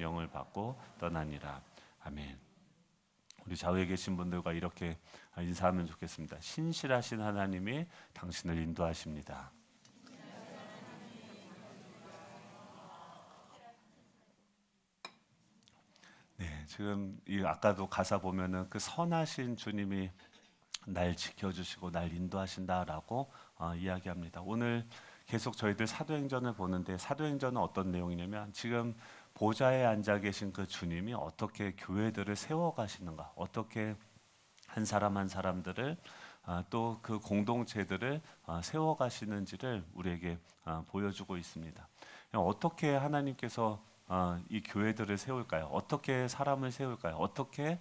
영을 받고 떠나니라. 아멘. 우리 좌우에 계신 분들과 이렇게 인사하면 좋겠습니다. 신실하신 하나님이 당신을 인도하십니다. 네, 지금 이 아까도 가사 보면은 그 선하신 주님이 날 지켜주시고 날 인도하신다라고 이야기합니다. 오늘 계속 저희들 사도행전을 보는데 사도행전은 어떤 내용이냐면 지금 보좌에 앉아 계신 그 주님이 어떻게 교회들을 세워가시는가, 어떻게 한 사람 한 사람들을 또 그 공동체들을 세워가시는지를 우리에게 보여주고 있습니다. 어떻게 하나님께서 이 교회들을 세울까요? 어떻게 사람을 세울까요? 어떻게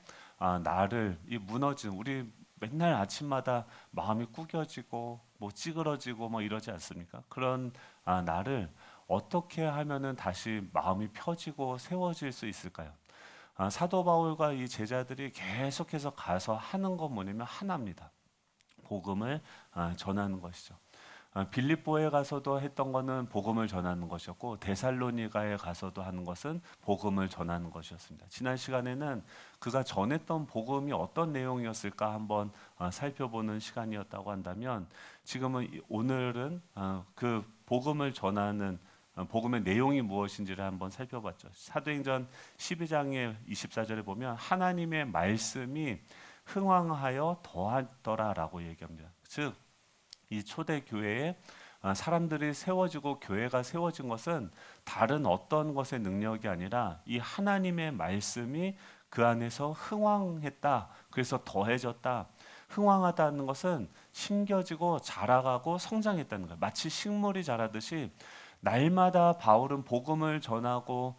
나를 이 무너진 우리 맨날 아침마다 마음이 구겨지고 뭐 찌그러지고 뭐 이러지 않습니까? 그런 나를 어떻게 하면은 다시 마음이 펴지고 세워질 수 있을까요? 사도 바울과 이 제자들이 계속해서 가서 하는 건 뭐냐면 하나입니다. 복음을 전하는 것이죠. 빌립보에 가서도 했던 것은 복음을 전하는 것이었고 데살로니가에 가서도 하는 것은 복음을 전하는 것이었습니다. 지난 시간에는 그가 전했던 복음이 어떤 내용이었을까 한번 살펴보는 시간이었다고 한다면 지금은 오늘은 그 복음을 전하는 복음의 내용이 무엇인지를 한번 살펴봤죠. 사도행전 12장의 24절에 보면 하나님의 말씀이 흥왕하여 더하더라라고 얘기합니다. 즉 이 초대 교회에 사람들이 세워지고 교회가 세워진 것은 다른 어떤 것의 능력이 아니라 이 하나님의 말씀이 그 안에서 흥왕했다. 그래서 더해졌다. 흥왕하다는 것은 심겨지고 자라가고 성장했다는 거예요. 마치 식물이 자라듯이 날마다 바울은 복음을 전하고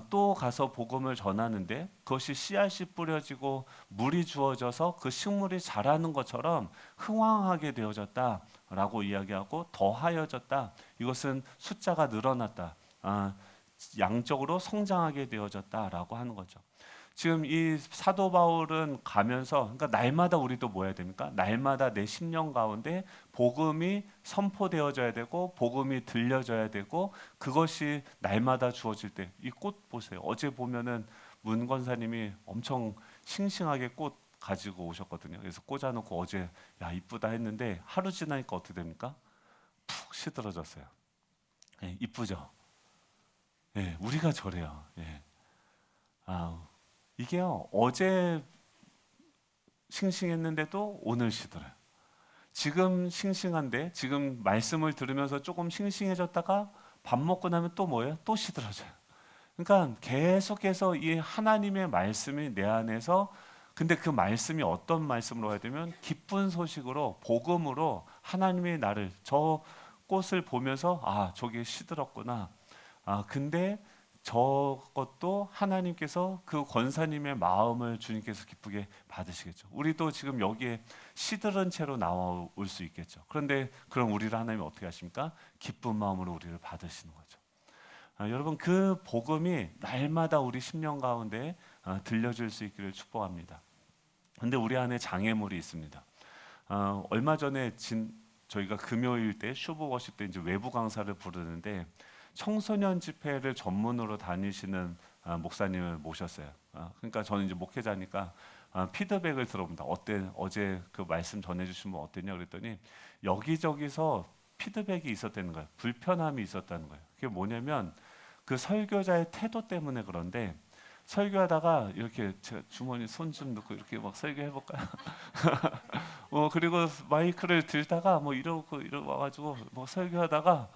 또 가서 복음을 전하는데 그것이 씨앗이 뿌려지고 물이 주어져서 그 식물이 자라는 것처럼 흥왕하게 되어졌다라고 이야기하고 더하여졌다. 이것은 숫자가 늘어났다. 양적으로 성장하게 되어졌다라고 하는 거죠. 지금 이 사도 바울은 가면서 그러니까 날마다 우리도 뭐 해야 됩니까? 날마다 내 심령 가운데 복음이 선포되어져야 되고 복음이 들려져야 되고 그것이 날마다 주어질 때 이 꽃 보세요. 어제 보면은 문 권사님이 엄청 싱싱하게 꽃 가지고 오셨거든요. 그래서 꽂아놓고 어제 야 이쁘다 했는데 하루 지나니까 어떻게 됩니까? 푹 시들어졌어요. 예, 이쁘죠? 예, 우리가 저래요. 예. 아, 이게요 어제 싱싱했는데도 오늘 시들어요. 지금 싱싱한데 지금 말씀을 들으면서 조금 싱싱해졌다가 밥 먹고 나면 또 뭐예요? 또 시들어져요. 그러니까 계속해서 이 하나님의 말씀이 내 안에서 근데 그 말씀이 어떤 말씀으로 해야 되면 기쁜 소식으로 복음으로 하나님이 나를 저 꽃을 보면서 아 저게 시들었구나. 근데 저것도 하나님께서 그 권사님의 마음을 주님께서 기쁘게 받으시겠죠. 우리도 지금 여기에 시들은 채로 나올 수 있겠죠. 그런데 그럼 우리를 하나님이 어떻게 하십니까? 기쁜 마음으로 우리를 받으시는 거죠. 여러분 그 복음이 날마다 우리 심령 가운데 들려줄 수 있기를 축복합니다. 근데 우리 안에 장애물이 있습니다. 얼마 전에 저희가 금요일 때 쇼부 워십 때 이제 외부 강사를 부르는데 청소년 집회를 전문으로 다니시는 목사님을 모셨어요. 그러니까 저는 이제 목회자니까 피드백을 들어봅니다. 어때 어제 그 말씀 전해주시면 어땠냐 그랬더니 여기저기서 피드백이 있었다는 거예요. 불편함이 있었다는 거예요. 그게 뭐냐면 그 설교자의 태도 때문에 그런데 설교하다가 이렇게 제 주머니 손 좀 넣고 이렇게 막 설교해 볼까요? 그리고 마이크를 들다가 뭐 이러고 와가지고 뭐 설교하다가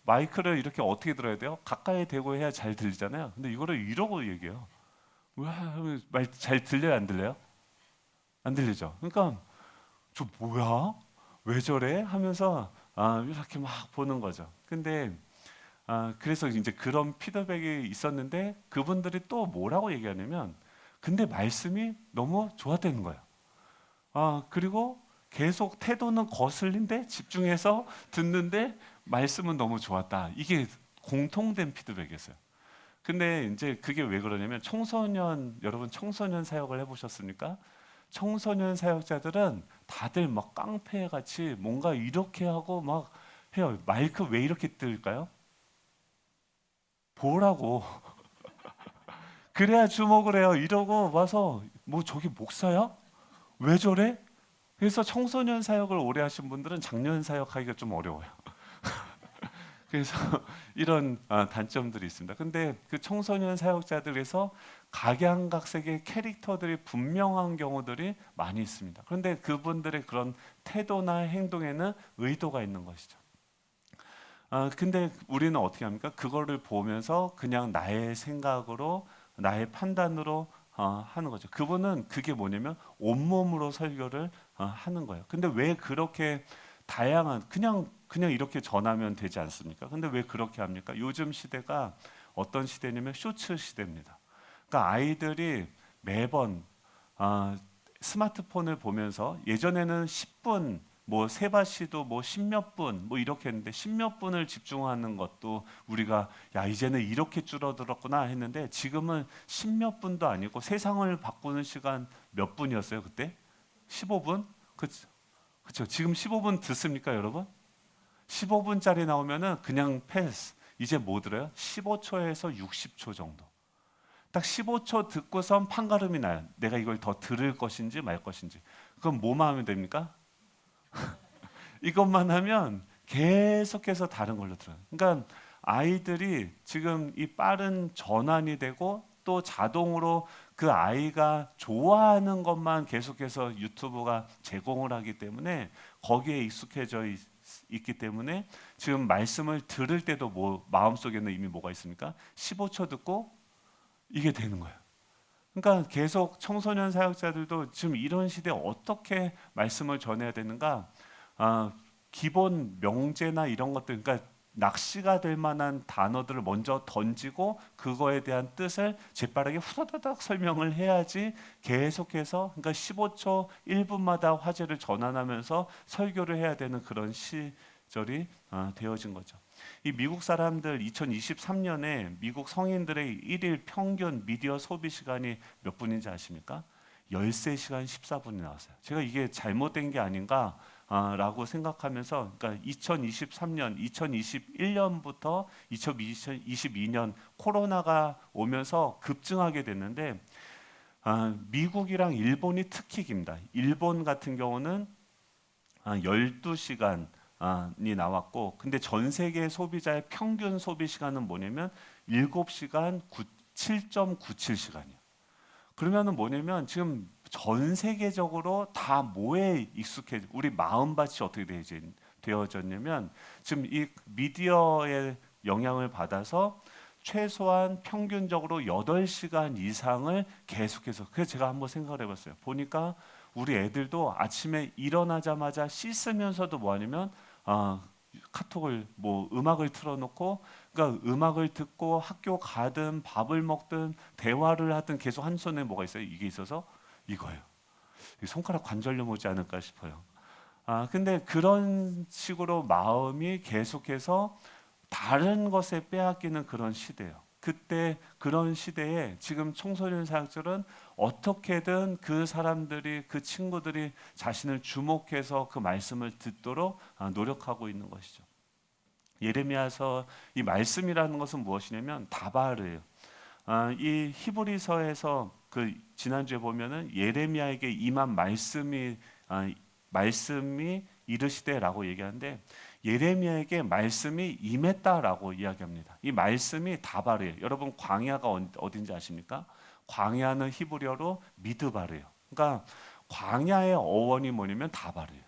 마이크를 이렇게 어떻게 들어야 돼요? 가까이 대고 해야 잘 들리잖아요. 근데 이거를 이러고 얘기해요. 말 잘 들려요, 안 들려요? 안 들리죠. 그러니까 저 뭐야? 왜 저래? 하면서 이렇게 막 보는 거죠. 근데 그래서 이제 그런 피드백이 있었는데 그분들이 또 뭐라고 얘기하냐면 근데 말씀이 너무 좋았다는 거예요. 그리고 계속 태도는 거슬린데 집중해서 듣는데 말씀은 너무 좋았다. 이게 공통된 피드백이었어요. 근데 이제 그게 왜 그러냐면 여러분 청소년 사역을 해보셨습니까? 청소년 사역자들은 다들 막 깡패같이 뭔가 이렇게 하고 막 해요. 마이크 왜 이렇게 뜰까요? 보라고. 그래야 주목을 해요. 이러고 와서 뭐 저기 목사야? 왜 저래? 그래서 청소년 사역을 오래 하신 분들은 장년 사역하기가 좀 어려워요. 그래서 이런 단점들이 있습니다. 근데 그 청소년 사역자들에서 각양각색의 캐릭터들이 분명한 경우들이 많이 있습니다. 그런데 그분들의 그런 태도나 행동에는 의도가 있는 것이죠. 근데 우리는 어떻게 합니까? 그거를 보면서 그냥 나의 생각으로, 나의 판단으로 하는 거죠. 그분은 그게 뭐냐면 온몸으로 설교를 하는 거예요. 근데 왜 그렇게 다양한 그냥 이렇게 전하면 되지 않습니까? 근데 왜 그렇게 합니까? 요즘 시대가 어떤 시대냐면 쇼츠 시대입니다. 그러니까 아이들이 매번 아, 스마트폰을 보면서 예전에는 10분 뭐 세바시도 뭐 십몇 분 뭐 이렇게 했는데 십몇 분을 집중하는 것도 우리가 야 이제는 이렇게 줄어들었구나 했는데 지금은 십몇 분도 아니고 세상을 바꾸는 시간 몇 분이었어요 그때? 15분? 그렇죠. 지금 15분 듣습니까 여러분? 15분짜리 나오면은 그냥 패스. 이제 뭐 들어요? 15초에서 60초 정도. 딱 15초 듣고선 판가름이 나요. 내가 이걸 더 들을 것인지 말 것인지. 그럼 뭐만 하면 됩니까? 이것만 하면 계속해서 다른 걸로 들어요. 그러니까 아이들이 지금 이 빠른 전환이 되고 또 자동으로 그 아이가 좋아하는 것만 계속해서 유튜브가 제공을 하기 때문에 거기에 익숙해져 있기 때문에 지금 말씀을 들을 때도 뭐 마음속에는 이미 뭐가 있습니까? 15초 듣고 이게 되는 거예요. 그러니까 계속 청소년 사역자들도 지금 이런 시대에 어떻게 말씀을 전해야 되는가? 아, 기본 명제나 이런 것들, 그러니까 낚시가 될 만한 단어들을 먼저 던지고 그거에 대한 뜻을 재빠르게 후다다닥 설명을 해야지 계속해서 그러니까 15초 1분마다 화제를 전환하면서 설교를 해야 되는 그런 시절이 되어진 거죠. 이 미국 사람들 2023년에 미국 성인들의 일일 평균 미디어 소비 시간이 몇 분인지 아십니까? 13시간 14분이 나왔어요. 제가 이게 잘못된 게 아닌가 라고 생각하면서 그러니까 2023년, 2021년부터 2022년 코로나가 오면서 급증하게 됐는데 미국이랑 일본이 특히 깁니다. 일본 같은 경우는 12시간이 나왔고 근데 전 세계 소비자의 평균 소비 시간은 뭐냐면 7시간 7.97시간이에요. 그러면은 뭐냐면 지금 전 세계적으로 다 뭐에 익숙해 우리 마음밭이 어떻게 되어졌냐면 지금 이 미디어의 영향을 받아서 최소한 평균적으로 8시간 이상을 계속해서 그래서 제가 한번 생각을 해봤어요. 보니까 우리 애들도 아침에 일어나자마자 씻으면서도 뭐 하냐면 카톡을 뭐 음악을 틀어놓고 그러니까 음악을 듣고 학교 가든 밥을 먹든 대화를 하든 계속 한 손에 뭐가 있어요? 이게 있어서 이거예요. 손가락 관절염 오지 않을까 싶어요. 근데 그런 식으로 마음이 계속해서 다른 것에 빼앗기는 그런 시대예요. 그때 그런 시대에 지금 청소년 사역들은 어떻게든 그 사람들이 그 친구들이 자신을 주목해서 그 말씀을 듣도록 노력하고 있는 것이죠. 예레미야서 이 말씀이라는 것은 무엇이냐면 다발이에요. 이 히브리서에서 그 지난주에 보면은 예레미야에게 임한 말씀이 이르시되라고 얘기하는데 예레미야에게 말씀이 임했다라고 이야기합니다. 이 말씀이 다발이에요. 여러분 광야가 어딘지 아십니까? 광야는 히브리어로 미드바르예요. 그러니까 광야의 어원이 뭐냐면 다발이에요.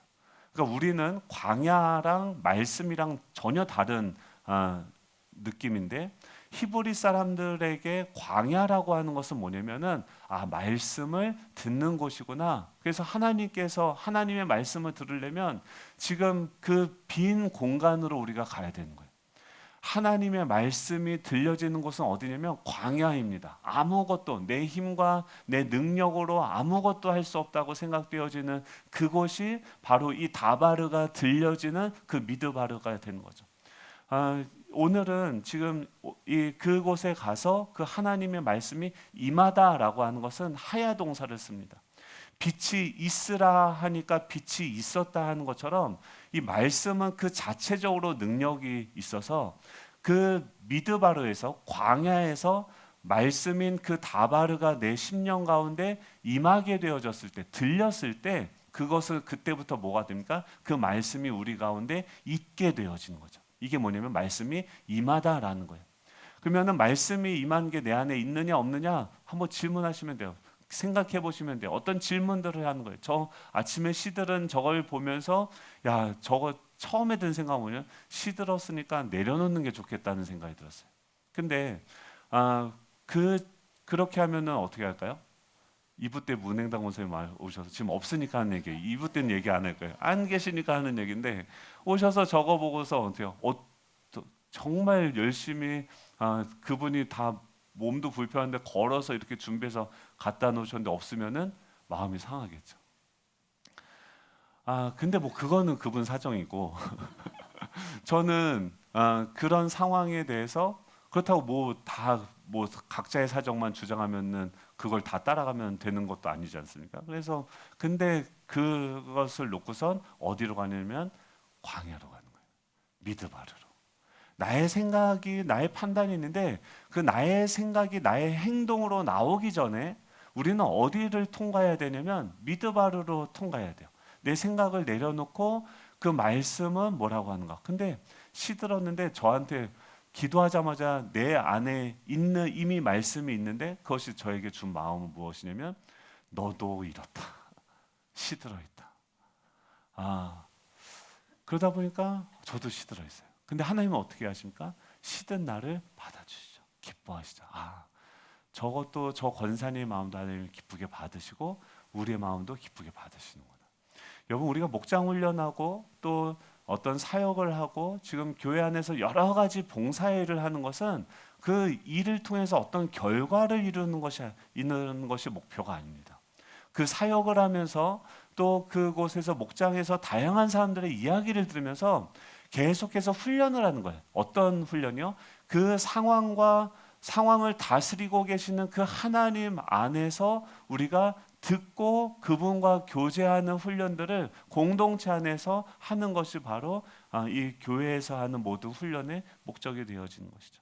그러니까 우리는 광야랑 말씀이랑 전혀 다른 느낌인데 히브리 사람들에게 광야라고 하는 것은 뭐냐면은 말씀을 듣는 곳이구나. 그래서 하나님께서 하나님의 말씀을 들으려면 지금 그 빈 공간으로 우리가 가야 되는 거예요. 하나님의 말씀이 들려지는 곳은 어디냐면 광야입니다. 아무것도 내 힘과 내 능력으로 아무것도 할 수 없다고 생각되어지는 그곳이 바로 이 다바르가 들려지는 그 미드바르가 되는 거죠. 오늘은 지금 그곳에 가서 그 하나님의 말씀이 임하다라고 하는 것은 하야 동사를 씁니다. 빛이 있으라 하니까 빛이 있었다 하는 것처럼 이 말씀은 그 자체적으로 능력이 있어서 그 미드바르에서 광야에서 말씀인 그 다바르가 내 심령 가운데 임하게 되어졌을 때, 들렸을 때 그것을 그때부터 뭐가 됩니까? 그 말씀이 우리 가운데 있게 되어지는 거죠. 이게 뭐냐면 말씀이 임하다라는 거예요. 그러면은 말씀이 임한 게 내 안에 있느냐 없느냐 한번 질문하시면 돼요. 생각해 보시면 돼요. 어떤 질문들을 하는 거예요. 저 아침에 시들은 저걸 보면서 야, 저거 처음에 든 생각은 뭐냐? 시들었으니까 내려놓는 게 좋겠다는 생각이 들었어요. 근데 아, 그렇게 하면은 어떻게 할까요? 2부 때 문행당 원사님 오셔서 지금 없으니까 하는 얘기예요. 2부 때는 얘기 안 할 거예요. 안 계시니까 하는 얘기인데 오셔서 저거 보고서 어때요? 정말 열심히 그분이 다 몸도 불편한데 걸어서 이렇게 준비해서 갖다 놓으셨는데 없으면은 마음이 상하겠죠. 근데 뭐 그거는 그분 사정이고 저는 그런 상황에 대해서 그렇다고 뭐 각자의 사정만 주장하면은 그걸 다 따라가면 되는 것도 아니지 않습니까? 그래서 근데 그것을 놓고선 어디로 가냐면 광야로 가는 거예요. 미드바르로. 나의 생각이 나의 판단이 있는데 그 나의 생각이 나의 행동으로 나오기 전에 우리는 어디를 통과해야 되냐면 미드바르로 통과해야 돼요. 내 생각을 내려놓고 그 말씀은 뭐라고 하는가. 근데 시들었는데 저한테 기도하자마자 내 안에 있는 이미 말씀이 있는데 그것이 저에게 준 마음은 무엇이냐면 너도 이렇다. 시들어 있다. 그러다 보니까 저도 시들어 있어요. 근데 하나님은 어떻게 하십니까? 시든 나를 받아주시죠. 기뻐하시죠. 저것도 저 권사님의 마음도 하나님 기쁘게 받으시고 우리의 마음도 기쁘게 받으시는구나. 여러분 우리가 목장 훈련하고 또 어떤 사역을 하고 지금 교회 안에서 여러 가지 봉사일을 하는 것은 그 일을 통해서 어떤 결과를 이루는 것이 목표가 아닙니다. 그 사역을 하면서 또 그곳에서 목장에서 다양한 사람들의 이야기를 들으면서 계속해서 훈련을 하는 거예요. 어떤 훈련이요? 그 상황을 다스리고 계시는 그 하나님 안에서 우리가 듣고 그분과 교제하는 훈련들을 공동체 안에서 하는 것이 바로 이 교회에서 하는 모든 훈련의 목적이 되어지는 것이죠.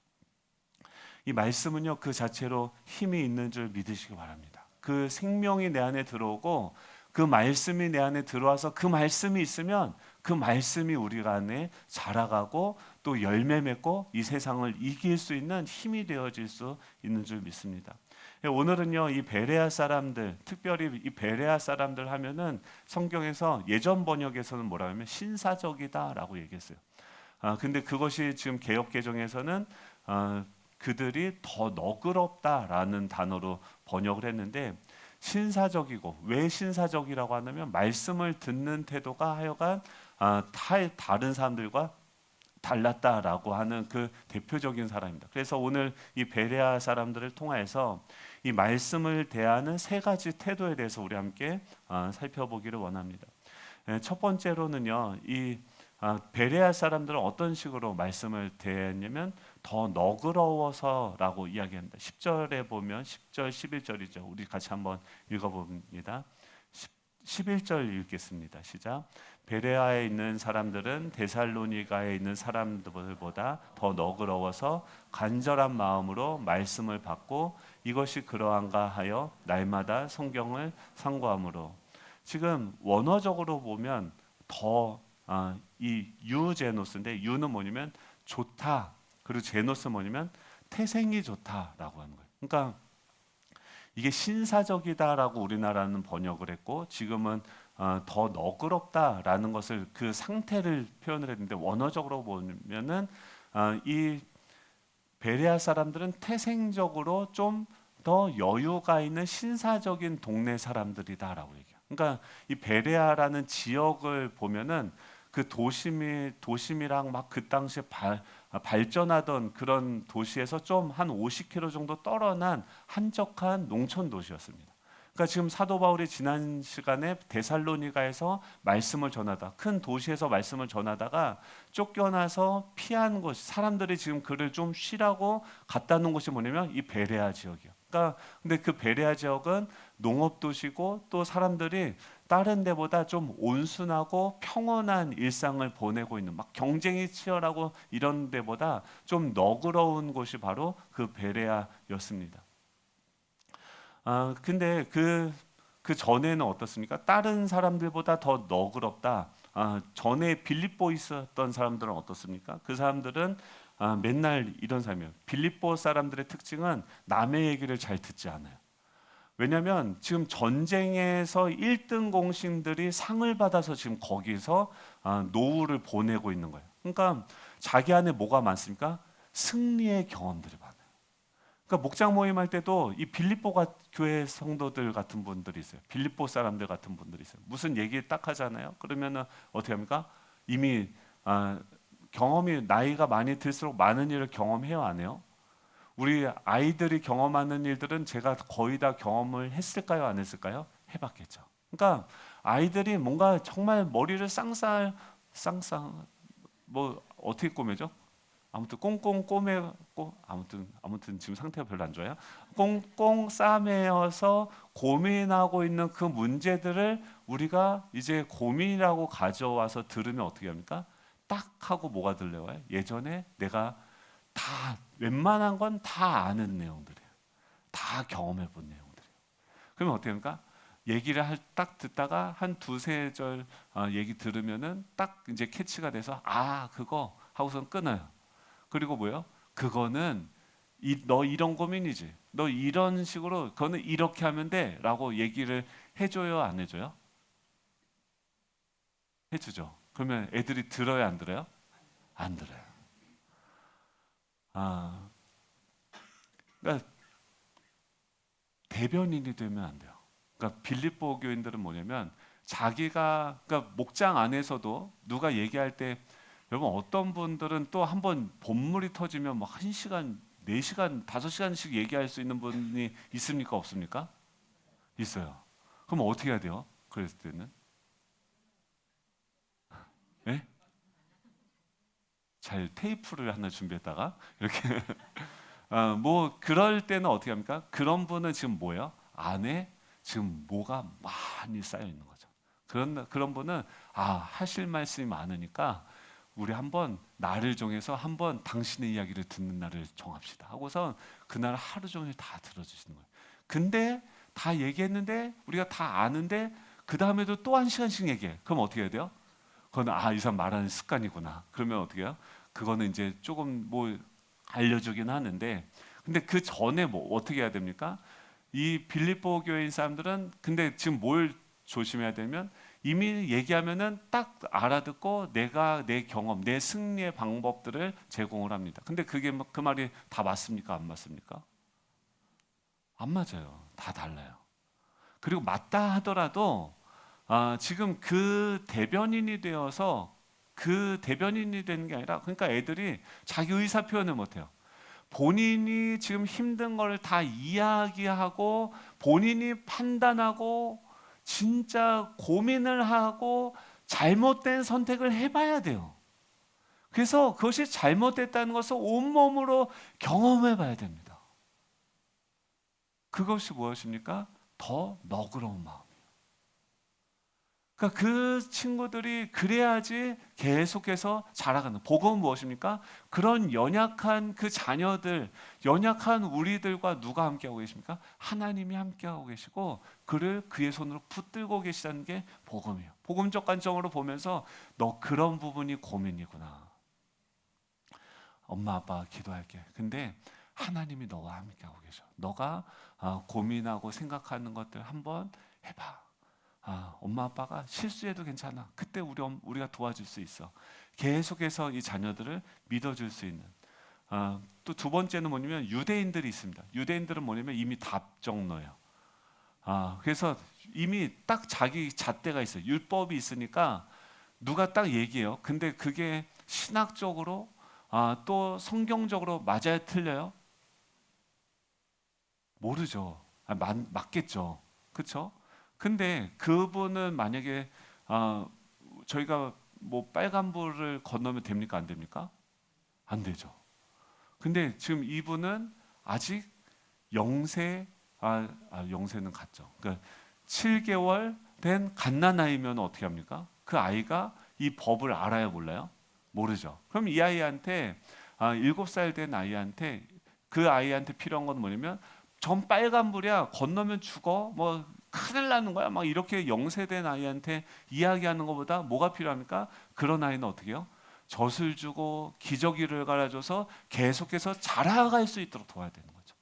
이 말씀은요 그 자체로 힘이 있는 줄 믿으시기 바랍니다. 그 생명이 내 안에 들어오고 그 말씀이 내 안에 들어와서 그 말씀이 있으면 그 말씀이 우리 안에 자라가고 또 열매 맺고 이 세상을 이길 수 있는 힘이 되어질 수 있는 줄 믿습니다. 오늘은요 이 베레아 사람들, 특별히 이 베레아 사람들 하면은 성경에서 예전 번역에서는 뭐라 하면 신사적이다라고 얘기했어요. 근데 그것이 지금 개역 개정에서는 그들이 더 너그럽다라는 단어로 번역을 했는데 신사적이고 왜 신사적이라고 하냐면 말씀을 듣는 태도가 하여간 다른 사람들과 달랐다라고 하는 그 대표적인 사람입니다. 그래서 오늘 이 베레아 사람들을 통해서 이 말씀을 대하는 세 가지 태도에 대해서 우리 함께 살펴보기를 원합니다. 첫 번째로는요, 이 베레아 사람들은 어떤 식으로 말씀을 대했냐면 더 너그러워서라고 이야기합니다. 10절에 보면 10절, 11절이죠. 우리 같이 한번 읽어봅니다. 11절 읽겠습니다. 시작. 베레아에 있는 사람들은 데살로니가에 있는 사람들보다 더 너그러워서 간절한 마음으로 말씀을 받고 이것이 그러한가 하여 날마다 성경을 상고함으로. 지금 원어적으로 보면 이 유제노스인데 유는 뭐냐면 좋다. 그리고 제노스 뭐냐면 태생이 좋다라고 하는 거예요. 그러니까 이게 신사적이다라고 우리나라는 번역을 했고 지금은 더 너그럽다라는 것을 그 상태를 표현을 했는데 원어적으로 보면은 이 베레아 사람들은 태생적으로 좀 더 여유가 있는 신사적인 동네 사람들이다라고 얘기해요. 그러니까 이 베레아라는 지역을 보면은 그 도심이랑 막 그 당시에 발전하던 그런 도시에서 좀 한 50km 정도 떨어난 한적한 농촌 도시였습니다. 그러니까 지금 사도 바울이 지난 시간에 데살로니가에서 말씀을 전하다 큰 도시에서 말씀을 전하다가 쫓겨나서 피한 곳 사람들이 지금 그를 좀 쉬라고 갖다 놓은 곳이 뭐냐면 이 베레아 지역이요. 그러니까 근데 그 베레아 지역은 농업 도시고 또 사람들이 다른 데보다 좀 온순하고 평온한 일상을 보내고 있는 막 경쟁이 치열하고 이런 데보다 좀 너그러운 곳이 바로 그 베레아였습니다. 근데 그 전에는 어떻습니까? 다른 사람들보다 더 너그럽다. 전에 빌립보에 있었던 사람들은 어떻습니까? 그 사람들은 맨날 이런 삶이에요. 빌립보 사람들의 특징은 남의 얘기를 잘 듣지 않아요. 왜냐하면 지금 전쟁에서 1등 공신들이 상을 받아서 지금 거기서 노후를 보내고 있는 거예요. 그러니까 자기 안에 뭐가 많습니까? 승리의 경험들이 많아요. 그러니까 목장 모임 할 때도 이 빌립보 교회 성도들 같은 분들이 있어요. 빌립보 사람들 같은 분들이 있어요. 무슨 얘기 딱 하잖아요. 그러면은 어떻게 합니까? 이미 경험이 나이가 많이 들수록 많은 일을 경험해요, 안 해요? 우리 아이들이 경험하는 일들은 제가 거의 다 경험을 했을까요, 안 했을까요? 해봤겠죠. 그러니까 아이들이 뭔가 정말 머리를 쌍쌍 뭐 어떻게 꾸며죠? 아무튼 꽁꽁 꼬매고 아무튼 지금 상태가 별로 안 좋아요. 꽁꽁 싸매어서 고민하고 있는 그 문제들을 우리가 이제 고민이라고 가져와서 들으면 어떻게 합니까? 딱 하고 뭐가 들려와요? 예전에 내가 다 웬만한 건 다 아는 내용들이에요. 다 경험해 본 내용들이에요. 그러면 어떻게 합니까? 얘기를 딱 듣다가 한 두세 절 얘기 들으면은 딱 이제 캐치가 돼서 그거 하고선 끊어요. 그리고 뭐요? 그거는 너 이런 고민이지. 너 이런 식으로 그거는 이렇게 하면 돼라고 얘기를 해줘요, 안 해줘요? 해주죠. 그러면 애들이 들어요, 안 들어요? 안 들어요. 아, 그러니까 대변인이 되면 안 돼요. 그러니까 빌립보 교인들은 뭐냐면 자기가 그러니까 목장 안에서도 누가 얘기할 때 여러분 어떤 분들은 또 한번 본물이 터지면 뭐 1시간, 4시간, 5시간씩 얘기할 수 있는 분이 있습니까? 없습니까? 있어요. 그럼 어떻게 해야 돼요? 그랬을 때는 예? 잘 테이프를 하나 준비했다가 이렇게 뭐 그럴 때는 어떻게 합니까? 그런 분은 지금 뭐예요? 안에 지금 뭐가 많이 쌓여 있는 거죠. 그런 분은 하실 말씀이 많으니까 우리 한번 날을 정해서 한번 당신의 이야기를 듣는 날을 정합시다. 하고서 그날 하루 종일 다 들어주시는 거예요. 근데 다 얘기했는데 우리가 다 아는데 그 다음에도 또 1시간씩 얘기해. 그럼 어떻게 해야 돼요? 그건 이 사람 말하는 습관이구나. 그러면 어떻게 해요? 그거는 이제 조금 뭐 알려주긴 하는데 근데 그 전에 뭐 어떻게 해야 됩니까? 이 빌립보 교회인 사람들은 근데 지금 뭘 조심해야 되면 이미 얘기하면은 딱 알아듣고 내가 내 경험, 내 승리의 방법들을 제공을 합니다. 근데 그게 그 말이 다 맞습니까? 안 맞습니까? 안 맞아요. 다 달라요. 그리고 맞다 하더라도 지금 그 대변인이 되어서 그 대변인이 되는 게 아니라 그러니까 애들이 자기 의사 표현을 못해요. 본인이 지금 힘든 걸 다 이야기하고 본인이 판단하고 진짜 고민을 하고 잘못된 선택을 해봐야 돼요. 그래서 그것이 잘못됐다는 것을 온몸으로 경험해 봐야 됩니다. 그것이 무엇입니까? 더 너그러운 마음. 그러니까 그 친구들이 그래야지 계속해서 자라가는. 복음은 무엇입니까? 그런 연약한 그 자녀들, 연약한 우리들과 누가 함께하고 계십니까? 하나님이 함께하고 계시고 그를 그의 손으로 붙들고 계시다는 게 복음이에요. 복음적 관점으로 보면서 너 그런 부분이 고민이구나. 엄마 아빠 기도할게. 근데 하나님이 너와 함께하고 계셔. 너가 고민하고 생각하는 것들 한번 해봐. 엄마 아빠가 실수해도 괜찮아. 그때 우리가 도와줄 수 있어. 계속해서 이 자녀들을 믿어줄 수 있는. 또 두 번째는 뭐냐면 유대인들이 있습니다. 유대인들은 뭐냐면 이미 답정너예요. 그래서 이미 딱 자기 잣대가 있어요. 율법이 있으니까 누가 딱 얘기해요. 근데 그게 신학적으로 또 성경적으로 맞아요, 틀려요? 모르죠. 맞겠죠. 그렇죠? 근데 그분은 만약에 저희가 뭐 빨간불을 건너면 됩니까? 안 됩니까? 안 되죠. 근데 지금 이분은 아직 영세 영세는 갔죠. 그러니까 7개월 된 갓난아이면 어떻게 합니까? 그 아이가 이 법을 알아야 몰라요? 모르죠. 그럼 이 아이한테 7살 된 아이한테 그 아이한테 필요한 건 뭐냐면 전 빨간불이야 건너면 죽어 뭐 큰일 나는 거야 막 이렇게 영세된 아이한테 이야기하는 것보다 뭐가 필요합니까? 그런 아이는 어떻게 해요? 젖을 주고 기저귀를 갈아줘서 계속해서 자라갈 수 있도록 도와야 되는 거죠.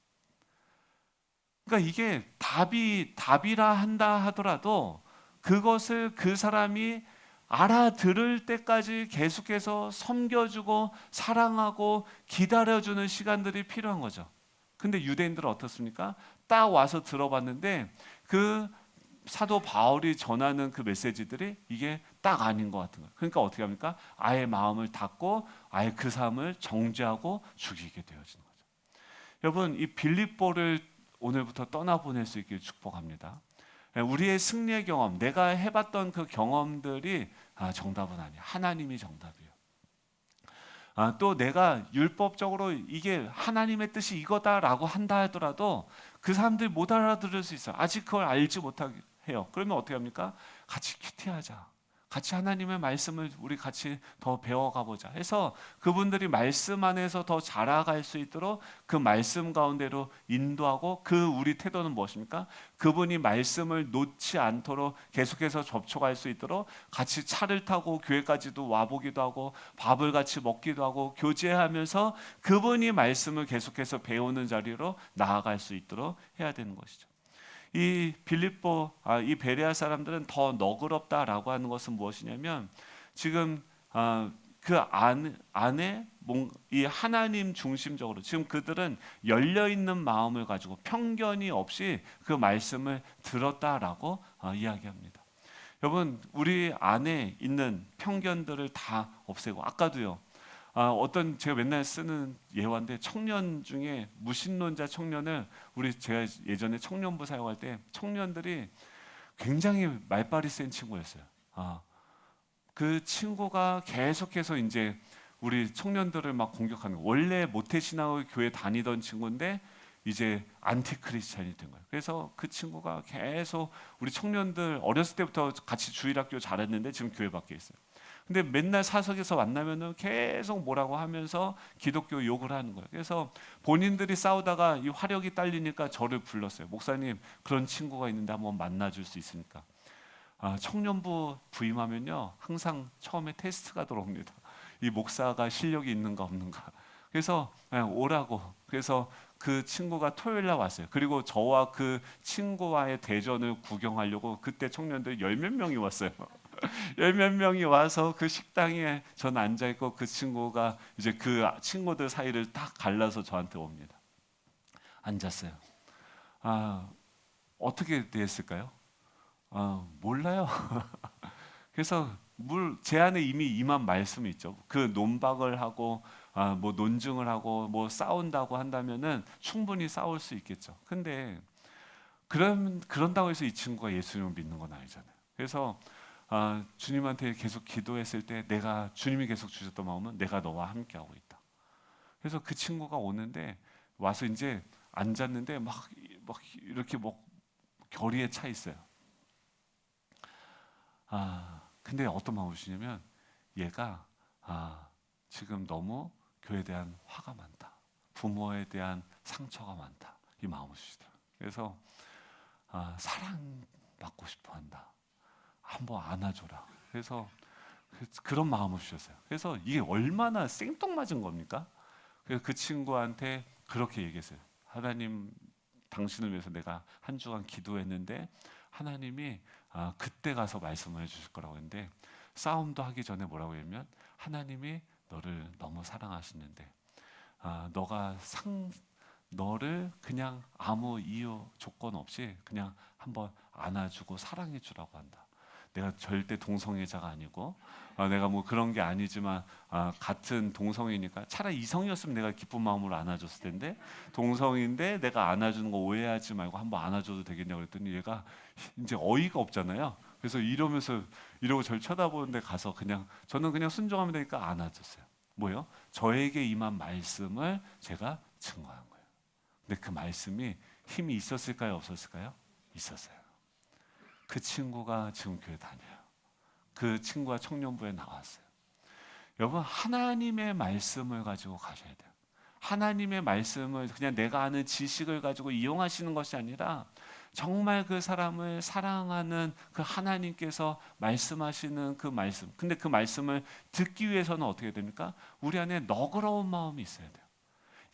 그러니까 이게 답이라 한다 하더라도 그것을 그 사람이 알아들을 때까지 계속해서 섬겨주고 사랑하고 기다려주는 시간들이 필요한 거죠. 근데 유대인들은 어떻습니까? 딱 와서 들어봤는데 그 사도 바울이 전하는 그 메시지들이 이게 딱 아닌 것 같은 거예요. 그러니까 어떻게 합니까? 아예 마음을 닫고 아예 그 사람을 정죄하고 죽이게 되어지는 거죠. 여러분 이 빌립보를 오늘부터 떠나보낼 수 있길 축복합니다. 우리의 승리의 경험, 내가 해봤던 그 경험들이 정답은 아니야. 하나님이 정답이에요. 또 내가 율법적으로 이게 하나님의 뜻이 이거다라고 한다 하더라도 그 사람들이 못 알아들을 수 있어요. 아직 그걸 알지 못하게 해요. 그러면 어떻게 합니까? 같이 큐티하자. 같이 하나님의 말씀을 우리 같이 더 배워가 보자 해서 그분들이 말씀 안에서 더 자라갈 수 있도록 그 말씀 가운데로 인도하고 그 우리 태도는 무엇입니까? 그분이 말씀을 놓지 않도록 계속해서 접촉할 수 있도록 같이 차를 타고 교회까지도 와보기도 하고 밥을 같이 먹기도 하고 교제하면서 그분이 말씀을 계속해서 배우는 자리로 나아갈 수 있도록 해야 되는 것이죠. 이 빌립보 이 베레아 사람들은 더 너그럽다라고 하는 것은 무엇이냐면 지금 그 안에 이 하나님 중심적으로 지금 그들은 열려 있는 마음을 가지고 편견이 없이 그 말씀을 들었다라고 이야기합니다. 여러분 우리 안에 있는 편견들을 다 없애고 아까도요. 어떤 제가 맨날 쓰는 예화인데 청년 중에 무신론자 청년을 제가 예전에 청년부 사용할 때 청년들이 굉장히 말빨이 센 친구였어요. 그 친구가 계속해서 이제 우리 청년들을 막 공격하는 거예요. 원래 모태신앙의 교회 다니던 친구인데 이제 안티크리스찬이 된 거예요. 그래서 그 친구가 계속 우리 청년들 어렸을 때부터 같이 주일학교 잘했는데 지금 교회 밖에 있어요. 근데 맨날 사석에서 만나면은 계속 뭐라고 하면서 기독교 욕을 하는 거예요. 그래서 본인들이 싸우다가 이 화력이 딸리니까 저를 불렀어요. 목사님 그런 친구가 있는데 한번 만나줄 수 있습니까? 청년부 부임하면요 항상 처음에 테스트가 들어옵니다. 이 목사가 실력이 있는가 없는가. 그래서 오라고. 그래서 그 친구가 토요일 날 왔어요. 그리고 저와 그 친구와의 대전을 구경하려고 그때 청년들 열 몇 명이 왔어요. 열 몇 명이 와서 그 식당에 전 앉아 있고 그 친구가 이제 그 친구들 사이를 딱 갈라서 저한테 옵니다. 앉았어요. 어떻게 됐을까요? 몰라요. 그래서 제 안에 이미 임한 말씀이 있죠. 그 논박을 하고 뭐 논증을 하고 뭐 싸운다고 한다면은 충분히 싸울 수 있겠죠. 근데 그런다고 해서 이 친구가 예수님을 믿는 건 아니잖아요. 그래서 주님한테 계속 기도했을 때 내가 주님이 계속 주셨던 마음은 내가 너와 함께하고 있다. 그래서 그 친구가 오는데 와서 이제 앉았는데 막 이렇게 뭐 결의에 차 있어요. 근데 어떤 마음을 주시냐면 얘가 지금 너무 교회에 대한 화가 많다. 부모에 대한 상처가 많다. 이 마음을 주시더라고요. 그래서 사랑받고 싶어 한다. 한번 안아줘라. 그래서 그런 마음을 주셨어요. 그래서 이게 얼마나 생뚱맞은 겁니까? 그래서 그 친구한테 그렇게 얘기했어요. 하나님 당신을 위해서 내가 한 주간 기도했는데 하나님이 그때 가서 말씀을 해주실 거라고 했는데 싸움도 하기 전에 뭐라고 했냐면 하나님이 너를 너무 사랑하시는데 너를 그냥 아무 이유 조건 없이 그냥 한번 안아주고 사랑해 주라고 한다. 내가 절대 동성애자가 아니고 내가 뭐 그런 게 아니지만 같은 동성이니까 차라리 이성이었으면 내가 기쁜 마음으로 안아줬을 텐데 동성인데 내가 안아주는 거 오해하지 말고 한번 안아줘도 되겠냐고 그랬더니 얘가 이제 어이가 없잖아요. 그래서 이러고 저를 쳐다보는데 가서 저는 그냥 순종하면 되니까 안아줬어요. 뭐요? 저에게 임한 말씀을 제가 증거한 거예요. 근데 그 말씀이 힘이 있었을까요? 없었을까요? 있었어요. 그 친구가 지금 교회 다녀요. 그 친구가 청년부에 나왔어요. 여러분, 하나님의 말씀을 가지고 가셔야 돼요. 하나님의 말씀을 그냥 내가 아는 지식을 가지고 이용하시는 것이 아니라 정말 그 사람을 사랑하는 그 하나님께서 말씀하시는 그 말씀. 근데 그 말씀을 듣기 위해서는 어떻게 됩니까? 우리 안에 너그러운 마음이 있어야 돼요.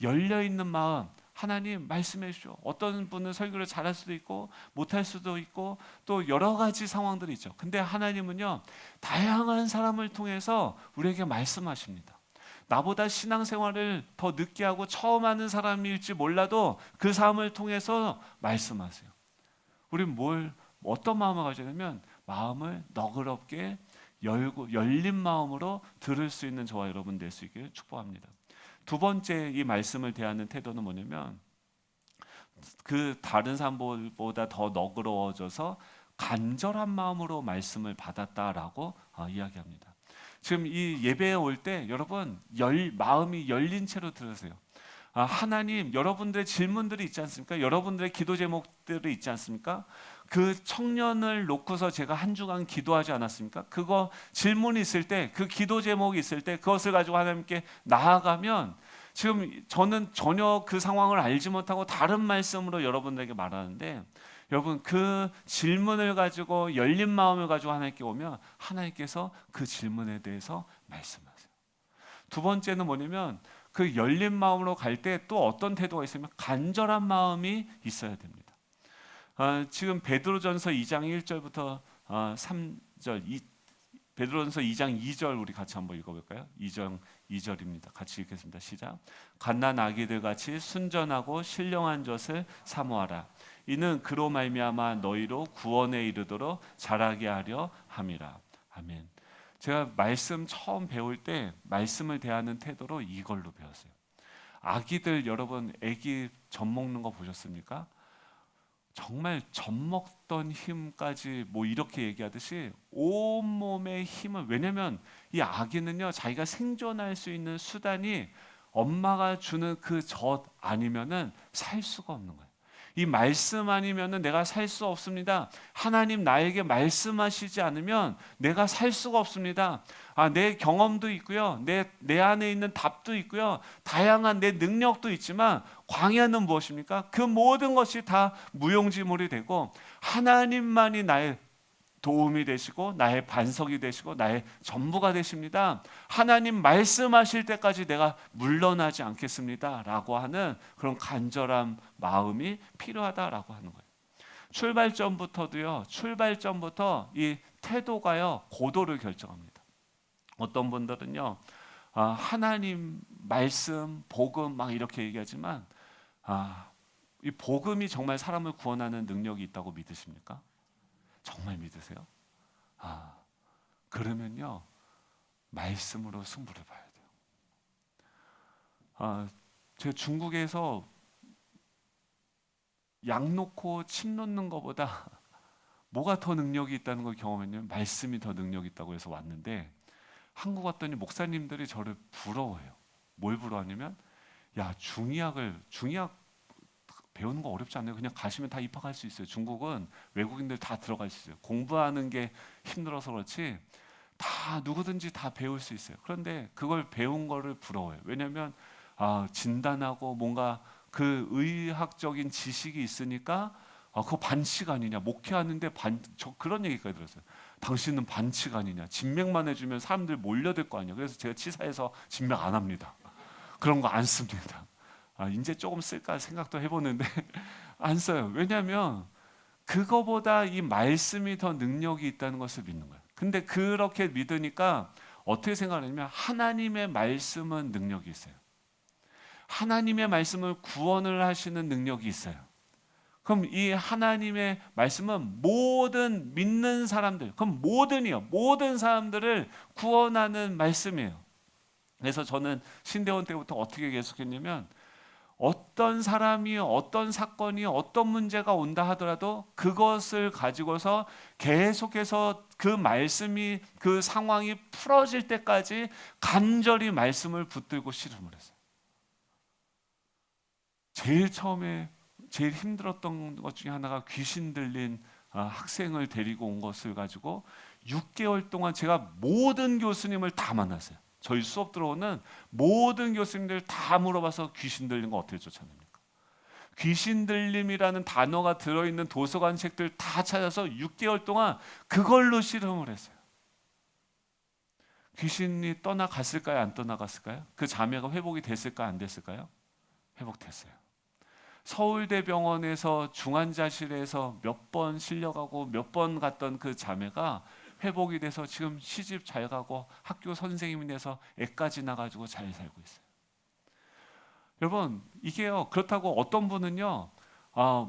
열려있는 마음. 하나님 말씀해 주시오. 어떤 분은 설교를 잘할 수도 있고 못할 수도 있고 또 여러 가지 상황들이 있죠. 근데 하나님은요, 다양한 사람을 통해서 우리에게 말씀하십니다. 나보다 신앙생활을 더 늦게 하고 처음 하는 사람일지 몰라도 그 삶을 통해서 말씀하세요. 우린 어떤 마음을 가져야 되냐면 마음을 너그럽게 열고 열린 마음으로 들을 수 있는 저와 여러분 될 수 있기를 축복합니다. 두 번째 이 말씀을 대하는 태도는 뭐냐면 그 다른 사람보다 더 너그러워져서 간절한 마음으로 말씀을 받았다라고 이야기합니다. 지금 이 예배에 올 때 여러분 마음이 열린 채로 들으세요. 하나님, 여러분들의 질문들이 있지 않습니까? 여러분들의 기도 제목들이 있지 않습니까? 그 청년을 놓고서 제가 한 주간 기도하지 않았습니까? 그거 질문이 있을 때, 그 기도 제목이 있을 때 그것을 가지고 하나님께 나아가면 지금 저는 전혀 그 상황을 알지 못하고 다른 말씀으로 여러분들에게 말하는데 여러분 그 질문을 가지고 열린 마음을 가지고 하나님께 오면 하나님께서 그 질문에 대해서 말씀하세요. 두 번째는 뭐냐면 그 열린 마음으로 갈 때 또 어떤 태도가 있으면 간절한 마음이 있어야 됩니다. 지금 베드로전서 2장 1절부터 3절 베드로전서 2장 2절 우리 같이 한번 읽어볼까요? 2장 2절입니다. 같이 읽겠습니다. 시작. 갓난 아기들 같이 순전하고 신령한 젖을 사모하라. 이는 그로 말미암아 너희로 구원에 이르도록 자라게 하려 함이라. 아멘. 제가 말씀 처음 배울 때 말씀을 대하는 태도로 이걸로 배웠어요. 아기들 여러분 아기 젖 먹는 거 보셨습니까? 정말 젖 먹던 힘까지 뭐 이렇게 얘기하듯이 온몸의 힘을, 왜냐면 이 아기는요 자기가 생존할 수 있는 수단이 엄마가 주는 그 젖 아니면은 살 수가 없는 거예요. 이 말씀 아니면은 내가 살 수 없습니다. 하나님 나에게 말씀하시지 않으면 내가 살 수가 없습니다. 내 경험도 있고요. 내 안에 있는 답도 있고요. 다양한 내 능력도 있지만 광야는 무엇입니까? 그 모든 것이 다 무용지물이 되고 하나님만이 나의 도움이 되시고 나의 반석이 되시고 나의 전부가 되십니다. 하나님 말씀하실 때까지 내가 물러나지 않겠습니다 라고 하는 그런 간절한 마음이 필요하다라고 하는 거예요. 출발점부터 이 태도가요 고도를 결정합니다. 어떤 분들은요 하나님 말씀 복음 막 이렇게 얘기하지만 이 복음이 정말 사람을 구원하는 능력이 있다고 믿으십니까? 정말 믿으세요? 그러면요 말씀으로 승부를 봐야 돼요. 제가 중국에서 양 놓고 침 놓는 것보다 뭐가 더 능력이 있다는 걸 경험했냐면 말씀이 더 능력이 있다고 해서 왔는데 한국 왔더니 목사님들이 저를 부러워해요. 뭘 부러워하냐면 중의학 배우는 거 어렵지 않아요. 그냥 가시면 다 입학할 수 있어요. 중국은 외국인들 다 들어갈 수 있어요. 공부하는 게 힘들어서 그렇지 다 누구든지 다 배울 수 있어요. 그런데 그걸 배운 거를 부러워해요. 왜냐하면 진단하고 뭔가 그 의학적인 지식이 있으니까 그거 반칙 아니냐. 목회하는데 저 그런 얘기까지 들었어요. 당신은 반칙 아니냐. 진맥만 해주면 사람들 몰려들 거 아니야. 그래서 제가 치사해서 진맥 안 합니다. 그런 거 안 씁니다. 이제 조금 쓸까 생각도 해보는데 안 써요. 왜냐하면 그거보다 이 말씀이 더 능력이 있다는 것을 믿는 거예요. 근데 그렇게 믿으니까 어떻게 생각하냐면 하나님의 말씀은 능력이 있어요. 하나님의 말씀을 구원을 하시는 능력이 있어요. 그럼 이 하나님의 말씀은 모든 믿는 사람들, 그럼 모든 사람들을 구원하는 말씀이에요. 그래서 저는 신대원 때부터 어떻게 계속했냐면 어떤 사람이 어떤 사건이 어떤 문제가 온다 하더라도 그것을 가지고서 계속해서 그 말씀이 그 상황이 풀어질 때까지 간절히 말씀을 붙들고 씨름을 했어요. 제일 처음에 제일 힘들었던 것 중에 하나가 귀신 들린 학생을 데리고 온 것을 가지고 6개월 동안 제가 모든 교수님을 다 만났어요. 저희 수업 들어오는 모든 교수님들 다 물어봐서 귀신 들린 거 어떻게 쫓아냅니까? 귀신 들림이라는 단어가 들어있는 도서관 책들 다 찾아서 6개월 동안 그걸로 실험을 했어요. 귀신이 떠나갔을까요? 안 떠나갔을까요? 그 자매가 회복이 됐을까요? 안 됐을까요? 회복됐어요. 서울대병원에서 중환자실에서 몇 번 실려가고 몇 번 갔던 그 자매가 회복이 돼서 지금 시집 잘 가고 학교 선생님이 돼서 애까지 나가지고 잘 살고 있어요. 여러분, 이게요, 그렇다고 어떤 분은요,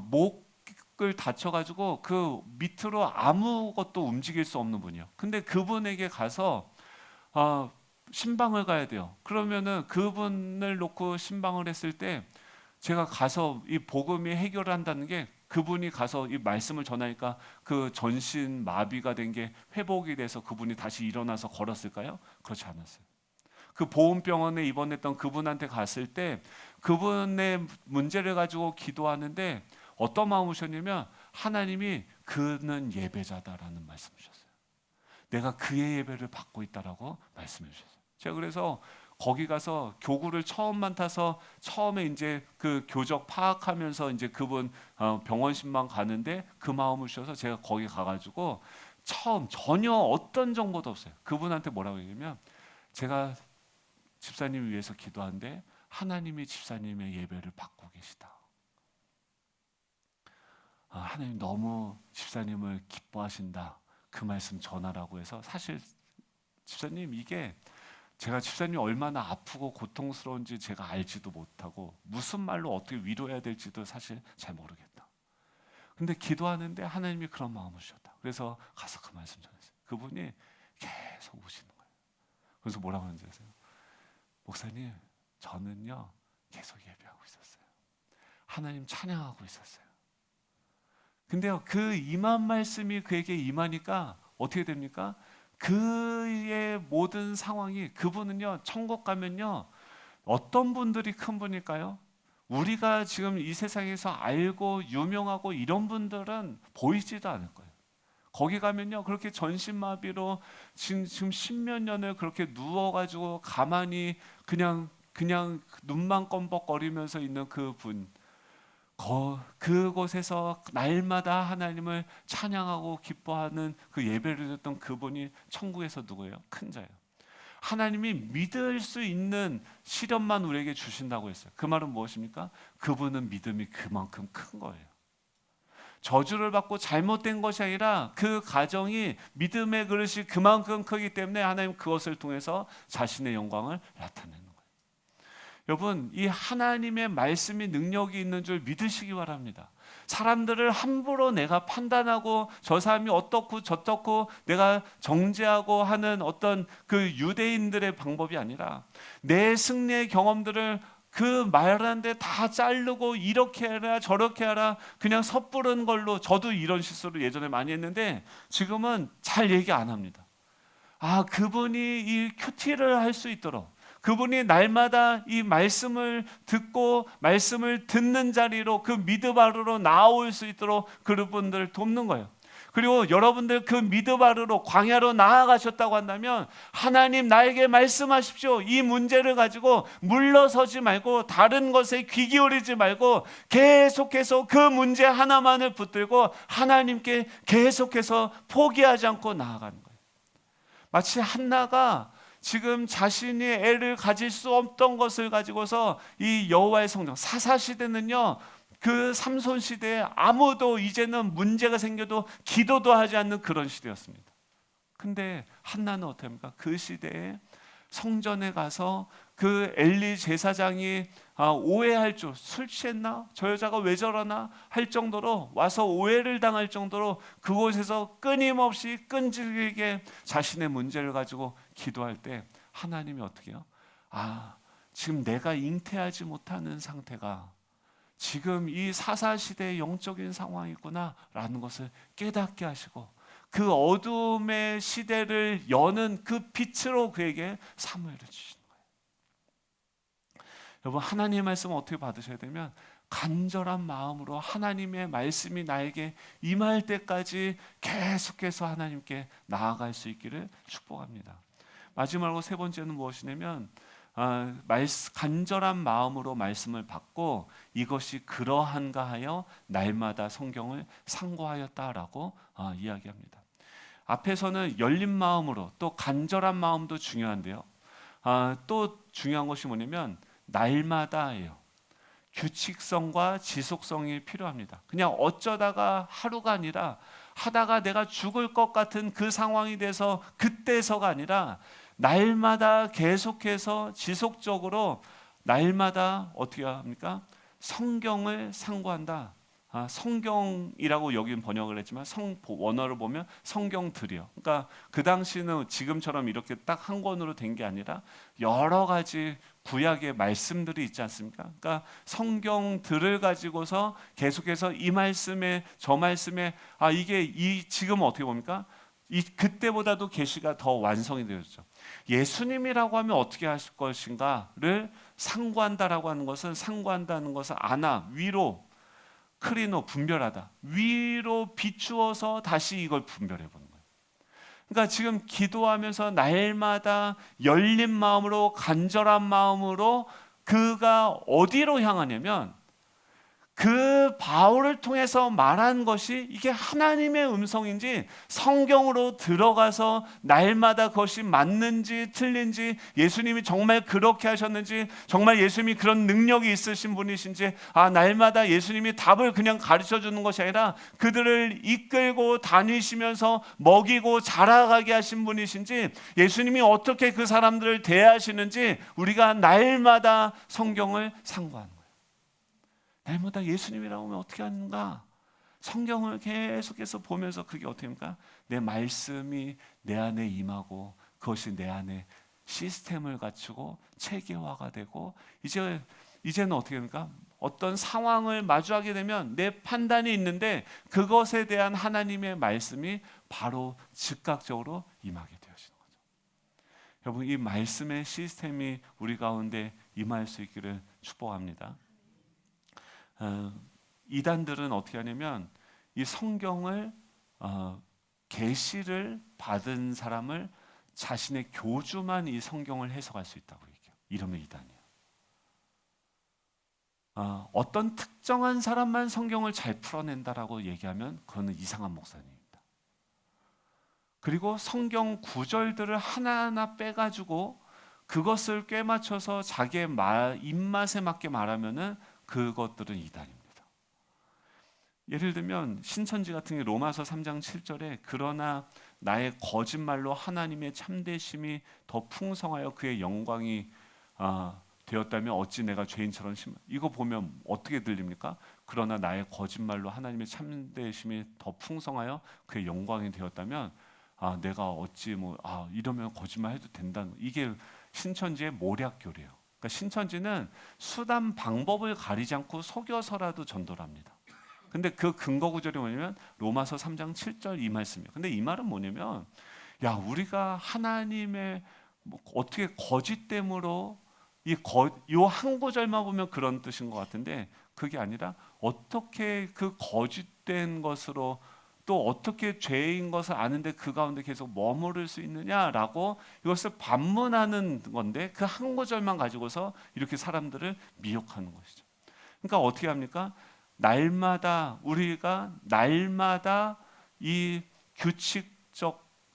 목을 다쳐가지고 그 밑으로 아무것도 움직일 수 없는 분이요. 근데 그분에게 가서 신방을 가야 돼요. 그러면은 그분을 놓고 신방을 했을 때 제가 가서 이 복음이 해결을 한다는 게, 그분이 가서 이 말씀을 전하니까 그 전신 마비가 된 게 회복이 돼서 그분이 다시 일어나서 걸었을까요? 그렇지 않았어요. 그 보훈병원에 입원했던 그분한테 갔을 때 그분의 문제를 가지고 기도하는데 어떤 마음이셨냐면, 하나님이 그는 예배자다라는 말씀을 주셨어요. 내가 그의 예배를 받고 있다라고 말씀해 주셨어요. 제가 그래서 거기 가서 교구를 처음 맡아서 처음에 이제 그 교적 파악하면서 이제 그분 병원 신방 가는데 그 마음을 주셔서 제가 거기 가가지고 처음 전혀 어떤 정보도 없어요. 그분한테 뭐라고 얘기하면, 제가 집사님을 위해서 기도하는데 하나님이 집사님의 예배를 받고 계시다. 하나님 너무 집사님을 기뻐하신다. 그 말씀 전하라고 해서, 사실 집사님, 이게 제가 집사님이 얼마나 아프고 고통스러운지 제가 알지도 못하고 무슨 말로 어떻게 위로해야 될지도 사실 잘 모르겠다. 근데 기도하는데 하나님이 그런 마음을 주셨다. 그래서 가서 그 말씀 전했어요. 그분이 계속 우시는 거예요. 그래서 뭐라고 하는지 아세요? 목사님, 저는요 계속 예배하고 있었어요. 하나님 찬양하고 있었어요. 근데요, 그 임한 말씀이 그에게 임하니까 어떻게 됩니까? 그의 모든 상황이, 그분은요 천국 가면요 어떤 분들이 큰 분일까요? 우리가 지금 이 세상에서 알고 유명하고 이런 분들은 보이지도 않을 거예요. 거기 가면요 그렇게 전신마비로 지금 십몇 년을 그렇게 누워가지고 가만히 그냥 눈만 껌벅거리면서 있는 그분, 그곳에서 날마다 하나님을 찬양하고 기뻐하는 그 예배를 드렸던 그분이 천국에서 누구예요? 큰 자예요. 하나님이 믿을 수 있는 시련만 우리에게 주신다고 했어요. 그 말은 무엇입니까? 그분은 믿음이 그만큼 큰 거예요. 저주를 받고 잘못된 것이 아니라 그 가정이 믿음의 그릇이 그만큼 크기 때문에 하나님 그것을 통해서 자신의 영광을 나타내는 거예요. 여러분, 이 하나님의 말씀이 능력이 있는 줄 믿으시기 바랍니다. 사람들을 함부로 내가 판단하고 저 사람이 어떻고 저떻고 내가 정죄하고 하는 어떤 그 유대인들의 방법이 아니라, 내 승리의 경험들을 그 말하는데 다 자르고 이렇게 해라 저렇게 하라 그냥 섣부른 걸로, 저도 이런 실수를 예전에 많이 했는데 지금은 잘 얘기 안 합니다. 그분이 이 큐티를 할 수 있도록, 그분이 날마다 이 말씀을 듣고 말씀을 듣는 자리로 그 믿음 아래로 나올 수 있도록 그분들을 돕는 거예요. 그리고 여러분들 그 믿음 아래로 광야로 나아가셨다고 한다면, 하나님 나에게 말씀하십시오. 이 문제를 가지고 물러서지 말고 다른 것에 귀 기울이지 말고 계속해서 그 문제 하나만을 붙들고 하나님께 계속해서 포기하지 않고 나아가는 거예요. 마치 한나가 지금 자신이 애를 가질 수 없던 것을 가지고서 이 여호와의 성령, 사사시대는요 그 삼손 시대에 아무도 이제는 문제가 생겨도 기도도 하지 않는 그런 시대였습니다. 근데 한나는 어떻게 합니까? 그 시대에 성전에 가서 그 엘리 제사장이 오해할 줄, 술 취했나? 저 여자가 왜 저러나? 할 정도로 와서 오해를 당할 정도로 그곳에서 끊임없이 끈질기게 자신의 문제를 가지고 기도할 때 하나님이 어떻게 해요? 지금 내가 잉태하지 못하는 상태가 지금 이 사사시대의 영적인 상황이구나 라는 것을 깨닫게 하시고, 그 어둠의 시대를 여는 그 빛으로 그에게 사무엘을 주시는 거예요. 여러분, 하나님의 말씀을 어떻게 받으셔야 되면, 간절한 마음으로 하나님의 말씀이 나에게 임할 때까지 계속해서 하나님께 나아갈 수 있기를 축복합니다. 마지막으로 세 번째는 무엇이냐면 간절한 마음으로 말씀을 받고 이것이 그러한가 하여 날마다 성경을 상고하였다라고 이야기합니다. 앞에서는 열린 마음으로 또 간절한 마음도 중요한데요. 또 중요한 것이 뭐냐면 날마다예요. 규칙성과 지속성이 필요합니다. 그냥 어쩌다가 하루가 아니라 하다가 내가 죽을 것 같은 그 상황이 돼서 그때서가 아니라 날마다 계속해서 지속적으로 날마다 어떻게 합니까? 성경을 상고한다. 성경이라고 여긴 번역을 했지만 원어를 보면 성경들이요. 그러니까 그 당시는 지금처럼 이렇게 딱 한 권으로 된 게 아니라 여러 가지 구약의 말씀들이 있지 않습니까? 그러니까 성경들을 가지고서 계속해서 이 말씀에 저 말씀에 이게 지금 어떻게 봅니까? 그때보다도 계시가 더 완성이 되었죠. 예수님이라고 하면 어떻게 하실 것인가를 상고한다라고 하는 것은 상고한다는 것은 위로 크리노 분별하다. 위로 비추어서 다시 이걸 분별해 보는 거예요. 그러니까 지금 기도하면서 날마다 열린 마음으로 간절한 마음으로 그가 어디로 향하냐면 그 바울을 통해서 말한 것이 이게 하나님의 음성인지 성경으로 들어가서 날마다 그것이 맞는지 틀린지 예수님이 정말 그렇게 하셨는지 정말 예수님이 그런 능력이 있으신 분이신지 날마다 예수님이 답을 그냥 가르쳐 주는 것이 아니라 그들을 이끌고 다니시면서 먹이고 자라가게 하신 분이신지 예수님이 어떻게 그 사람들을 대하시는지 우리가 날마다 성경을 상고하는 거예요. 날마다 예수님이라고 하면 어떻게 하는가? 성경을 계속해서 보면서 그게 어떻게 합니까? 내 말씀이 내 안에 임하고 그것이 내 안에 시스템을 갖추고 체계화가 되고 이제는 어떻게 합니까? 어떤 상황을 마주하게 되면 내 판단이 있는데 그것에 대한 하나님의 말씀이 바로 즉각적으로 임하게 되어지는 거죠. 여러분, 이 말씀의 시스템이 우리 가운데 임할 수 있기를 축복합니다. 이단들은 어떻게 하냐면 이 성경을 계시를 받은 사람을 자신의 교주만 이 성경을 해석할 수 있다고 얘기해요. 이러면 이단이에요. 어떤 특정한 사람만 성경을 잘 풀어낸다라고 얘기하면 그거는 이상한 목사님입니다. 그리고 성경 구절들을 하나하나 빼가지고 그것을 꿰맞춰서 자기의 입맛에 맞게 말하면은 그것들은 이단입니다. 예를 들면 신천지 같은 게 로마서 3장 7절에 그러나 나의 거짓말로 하나님의 참되심이 더 풍성하여 그의 영광이 되었다면 어찌 내가 죄인처럼 이거 보면 어떻게 들립니까? 그러나 나의 거짓말로 하나님의 참되심이 더 풍성하여 그의 영광이 되었다면 내가 어찌 이러면 거짓말 해도 된다는 이게 신천지의 모략교리예요. 그러니까 신천지는 수단 방법을 가리지 않고 속여서라도 전도를 합니다. 근데 그 근거 구절이 뭐냐면 로마서 3장 7절 이 말씀이에요. 근데 이 말은 뭐냐면 우리가 하나님의 어떻게 거짓됨으로 이 한 구절만 보면 그런 뜻인 것 같은데 그게 아니라 어떻게 그 거짓된 것으로 또 어떻게 죄인 것을 아는데 그 가운데 계속 머무를 수 있느냐라고 이것을 반문하는 건데 그 한 구절만 가지고서 이렇게 사람들을 미혹하는 것이죠. 그러니까 어떻게 합니까? 우리가 날마다 이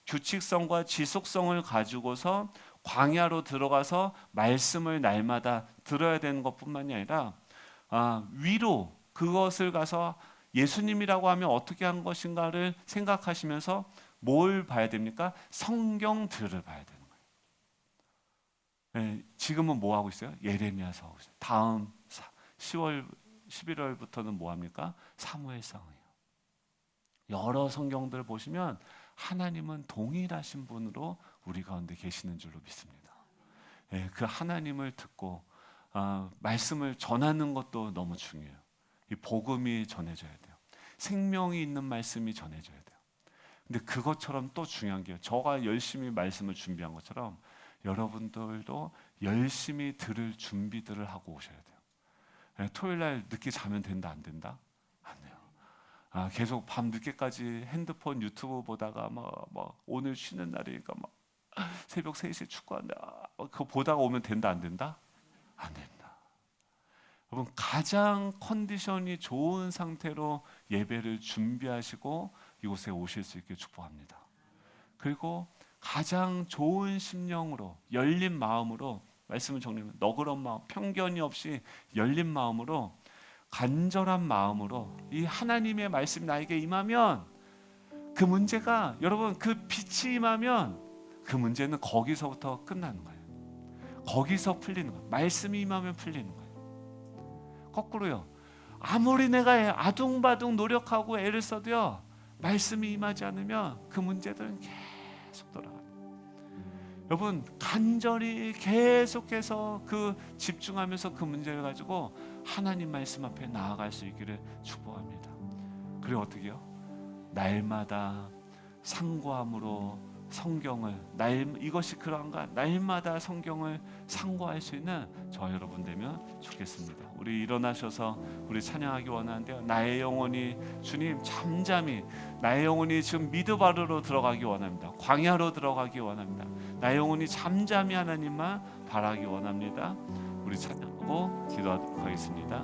규칙성과 지속성을 가지고서 광야로 들어가서 말씀을 날마다 들어야 되는 것뿐만이 아니라 위로 그것을 가서 예수님이라고 하면 어떻게 한 것인가를 생각하시면서 뭘 봐야 됩니까? 성경들을 봐야 되는 거예요. 지금은 뭐 하고 있어요? 예레미야서 하고 있어요. 다음 11월부터는 뭐 합니까? 사무엘상이에요. 여러 성경들 보시면 하나님은 동일하신 분으로 우리 가운데 계시는 줄로 믿습니다. 그 하나님을 듣고 말씀을 전하는 것도 너무 중요해요. 이 복음이 전해져야 돼요. 생명이 있는 말씀이 전해져야 돼요. 근데 그것처럼 또 중요한 게 저가 열심히 말씀을 준비한 것처럼 여러분들도 열심히 들을 준비들을 하고 오셔야 돼요. 토요일 날 늦게 자면 된다 안 된다? 안 돼요. 계속 밤 늦게까지 핸드폰 유튜브 보다가 막 오늘 쉬는 날이니까 막 새벽 3시에 축구한다. 그거 보다가 오면 된다 안 된다? 안 된다. 여러분 가장 컨디션이 좋은 상태로 예배를 준비하시고 이곳에 오실 수 있게 축복합니다. 그리고 가장 좋은 심령으로 열린 마음으로 말씀을 정리하면 너그러운 마음, 편견이 없이 열린 마음으로 간절한 마음으로 이 하나님의 말씀이 나에게 임하면 그 문제가 여러분 그 빛이 임하면 그 문제는 거기서부터 끝나는 거예요. 거기서 풀리는 거예요. 말씀이 임하면 풀리는 거예요. 거꾸로요. 아무리 내가 아둥바둥 노력하고 애를 써도요. 말씀이 임하지 않으면 그 문제들은 계속 돌아가요. 여러분 간절히 계속해서 그 집중하면서 그 문제를 가지고 하나님 말씀 앞에 나아갈 수 있기를 축복합니다. 그리고 어떻게 해요? 날마다 상고함으로 성경을 이것이 그러한가 날마다 성경을 상고할 수 있는 저 여러분 되면 좋겠습니다. 우리 일어나셔서 우리 찬양하기 원하는데요. 나의 영혼이 주님 잠잠히 나의 영혼이 지금 미드바르로 들어가기 원합니다. 광야로 들어가기 원합니다. 나의 영혼이 잠잠히 하나님만 바라기 원합니다. 우리 찬양하고 기도하도록 하겠습니다.